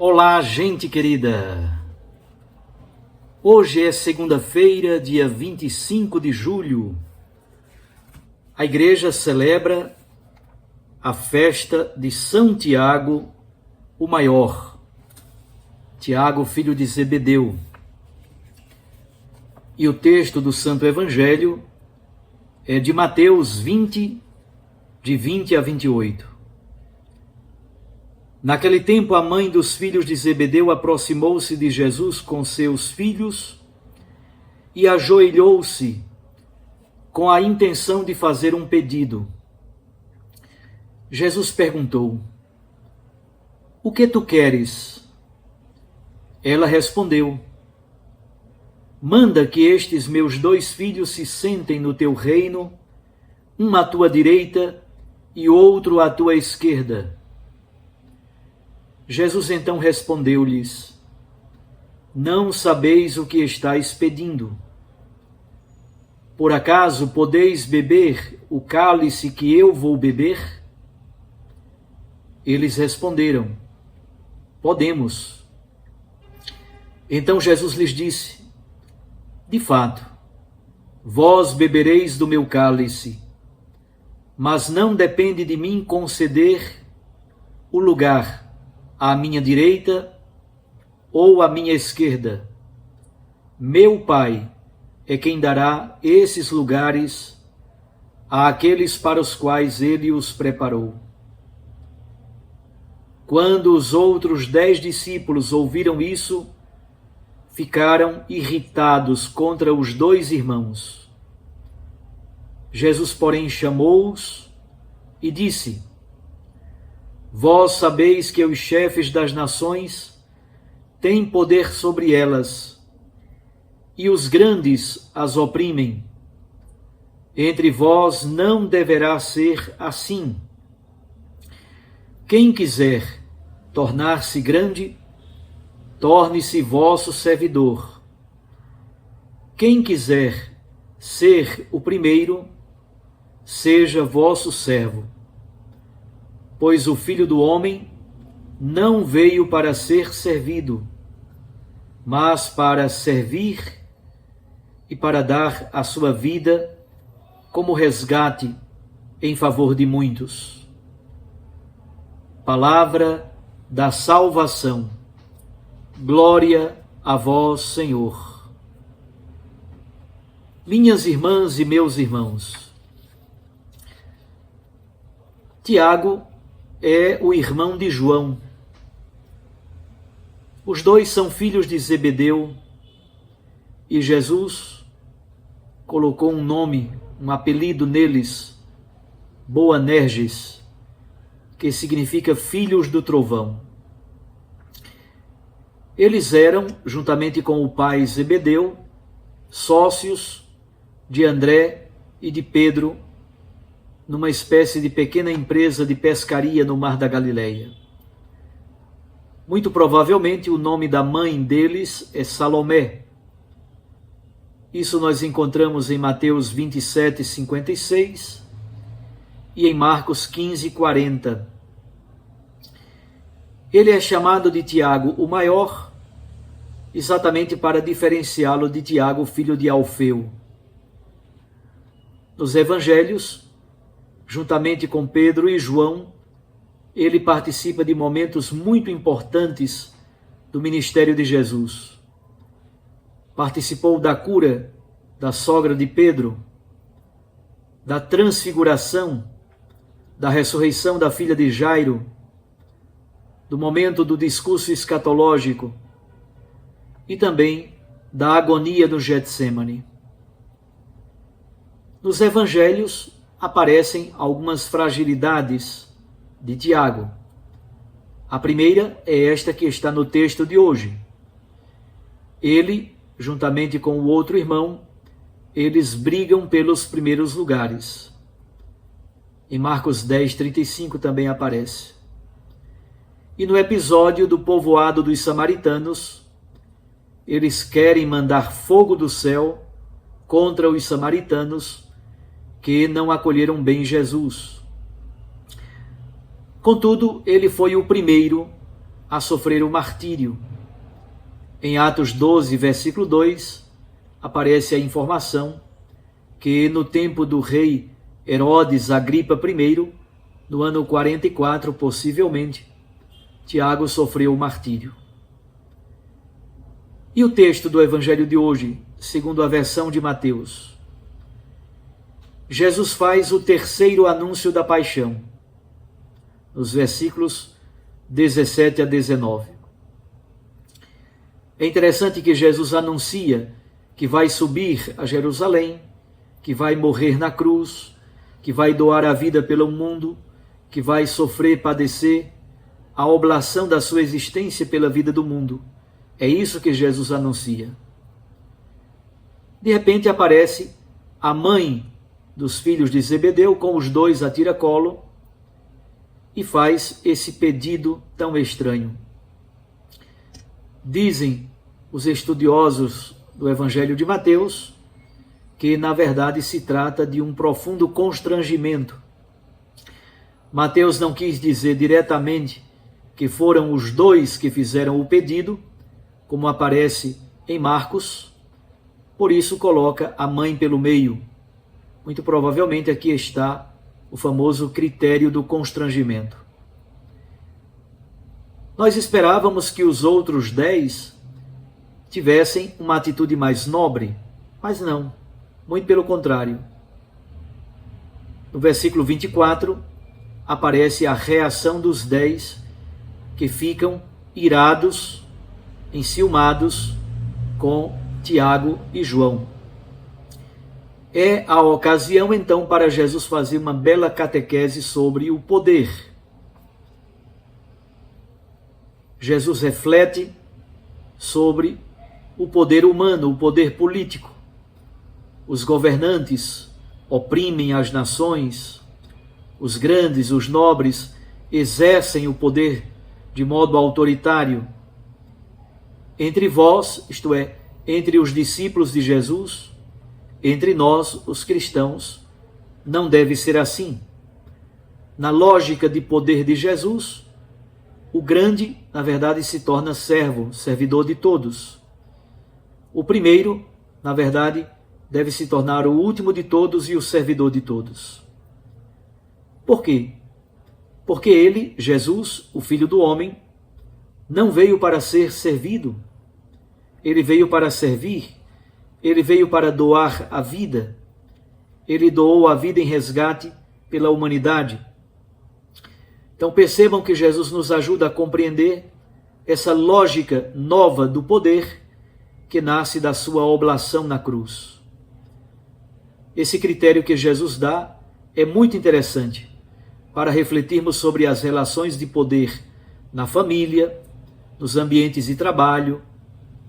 Olá, gente querida! Hoje é segunda-feira, dia 25 de julho. A igreja celebra a festa de São Tiago, o Maior. Tiago, filho de Zebedeu. E o texto do Santo Evangelho é de Mateus 20, de 20 a 28. Naquele tempo, a mãe dos filhos de Zebedeu aproximou-se de Jesus com seus filhos e ajoelhou-se com a intenção de fazer um pedido. Jesus perguntou: "O que tu queres?" Ela respondeu: "Manda que estes meus 2 filhos se sentem no teu reino, um à tua direita e outro à tua esquerda." Jesus então respondeu-lhes: "Não sabeis o que estáis pedindo. Por acaso podeis beber o cálice que eu vou beber?" Eles responderam: "Podemos." Então Jesus lhes disse: "De fato, vós bebereis do meu cálice, mas não depende de mim conceder o lugar à minha direita ou à minha esquerda. Meu Pai é quem dará esses lugares àqueles para os quais ele os preparou." Quando os outros 10 discípulos ouviram isso, ficaram irritados contra os 2 irmãos. Jesus, porém, chamou-os e disse: "Vós sabeis que os chefes das nações têm poder sobre elas, e os grandes as oprimem. Entre vós não deverá ser assim. Quem quiser tornar-se grande, torne-se vosso servidor. Quem quiser ser o primeiro, seja vosso servo. Pois o Filho do Homem não veio para ser servido, mas para servir e para dar a sua vida como resgate em favor de muitos." Palavra da salvação. Glória a vós, Senhor. Minhas irmãs e meus irmãos, Tiago é o irmão de João. Os 2 são filhos de Zebedeu e Jesus colocou um nome, um apelido neles, Boanerges, que significa filhos do trovão. Eles eram, juntamente com o pai Zebedeu, sócios de André e de Pedro, numa espécie de pequena empresa de pescaria no Mar da Galileia. Muito provavelmente o nome da mãe deles é Salomé. Isso nós encontramos em Mateus 27, 56 e em Marcos 15, 40. Ele é chamado de Tiago o Maior, exatamente para diferenciá-lo de Tiago, filho de Alfeu. Nos evangelhos, juntamente com Pedro e João, ele participa de momentos muito importantes do ministério de Jesus. Participou da cura da sogra de Pedro, da transfiguração, da ressurreição da filha de Jairo, do momento do discurso escatológico e também da agonia do Getsêmani. Nos evangelhos aparecem algumas fragilidades de Tiago. A primeira é esta que está no texto de hoje. Ele, juntamente com o outro irmão, eles brigam pelos primeiros lugares. Em Marcos 10, 35 também aparece. E no episódio do povoado dos samaritanos, eles querem mandar fogo do céu contra os samaritanos que não acolheram bem Jesus. Contudo, ele foi o primeiro a sofrer o martírio. Em Atos 12, versículo 2, aparece a informação que no tempo do rei Herodes Agripa I, no ano 44, possivelmente, Tiago sofreu o martírio. E o texto do Evangelho de hoje, segundo a versão de Mateus? Jesus faz o terceiro anúncio da paixão, nos versículos 17 a 19. É interessante que Jesus anuncia que vai subir a Jerusalém, que vai morrer na cruz, que vai doar a vida pelo mundo, que vai sofrer, padecer, a oblação da sua existência pela vida do mundo. É isso que Jesus anuncia. De repente aparece a mãe dos filhos de Zebedeu com os dois a tiracolo e faz esse pedido tão estranho. Dizem os estudiosos do Evangelho de Mateus que, na verdade, se trata de um profundo constrangimento. Mateus não quis dizer diretamente que foram os dois que fizeram o pedido, como aparece em Marcos, por isso coloca a mãe pelo meio. Muito provavelmente aqui está o famoso critério do constrangimento. Nós esperávamos que os outros 10 tivessem uma atitude mais nobre, mas não, muito pelo contrário. No versículo 24, aparece a reação dos 10 que ficam irados, enciumados com Tiago e João. É a ocasião, então, para Jesus fazer uma bela catequese sobre o poder. Jesus reflete sobre o poder humano, o poder político. Os governantes oprimem as nações, os grandes, os nobres, exercem o poder de modo autoritário. Entre vós, isto é, entre os discípulos de Jesus, entre nós, os cristãos, não deve ser assim. Na lógica de poder de Jesus, o grande, na verdade, se torna servo, servidor de todos. O primeiro, na verdade, deve se tornar o último de todos e o servidor de todos. Por quê? Porque ele, Jesus, o Filho do Homem, não veio para ser servido. Ele veio para servir. Ele veio para doar a vida. Ele doou a vida em resgate pela humanidade. Então percebam que Jesus nos ajuda a compreender essa lógica nova do poder que nasce da sua oblação na cruz. Esse critério que Jesus dá é muito interessante para refletirmos sobre as relações de poder na família, nos ambientes de trabalho,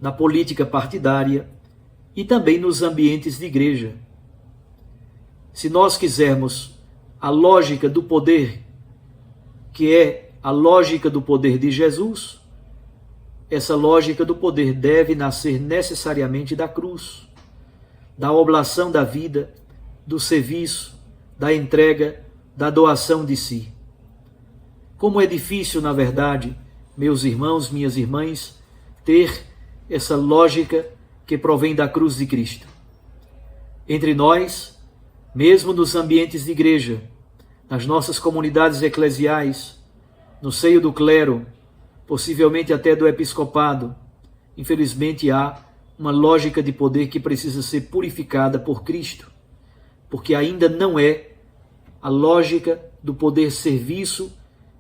na política partidária e também nos ambientes de igreja. Se nós quisermos a lógica do poder, que é a lógica do poder de Jesus, essa lógica do poder deve nascer necessariamente da cruz, da oblação da vida, do serviço, da entrega, da doação de si. Como é difícil, na verdade, meus irmãos, minhas irmãs, ter essa lógica que provém da cruz de Cristo. Entre nós, mesmo nos ambientes de igreja, nas nossas comunidades eclesiais, no seio do clero, possivelmente até do episcopado, infelizmente há uma lógica de poder que precisa ser purificada por Cristo, porque ainda não é a lógica do poder serviço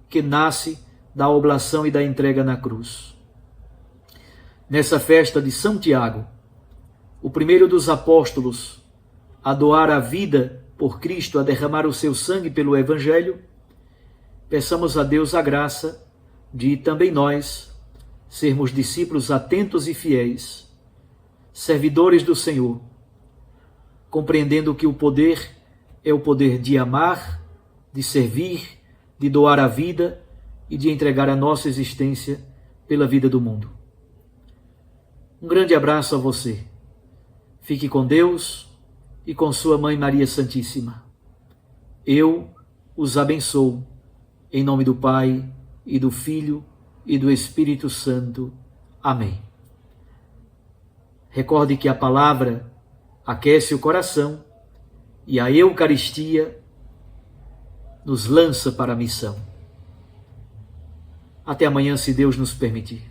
que nasce da oblação e da entrega na cruz. Nessa festa de São Tiago, o primeiro dos apóstolos a doar a vida por Cristo, a derramar o seu sangue pelo Evangelho, peçamos a Deus a graça de também nós sermos discípulos atentos e fiéis, servidores do Senhor, compreendendo que o poder é o poder de amar, de servir, de doar a vida e de entregar a nossa existência pela vida do mundo. Um grande abraço a você. Fique com Deus e com sua Mãe Maria Santíssima. Eu os abençoo, em nome do Pai, e do Filho, e do Espírito Santo. Amém. Recorde que a palavra aquece o coração e a Eucaristia nos lança para a missão. Até amanhã, se Deus nos permitir.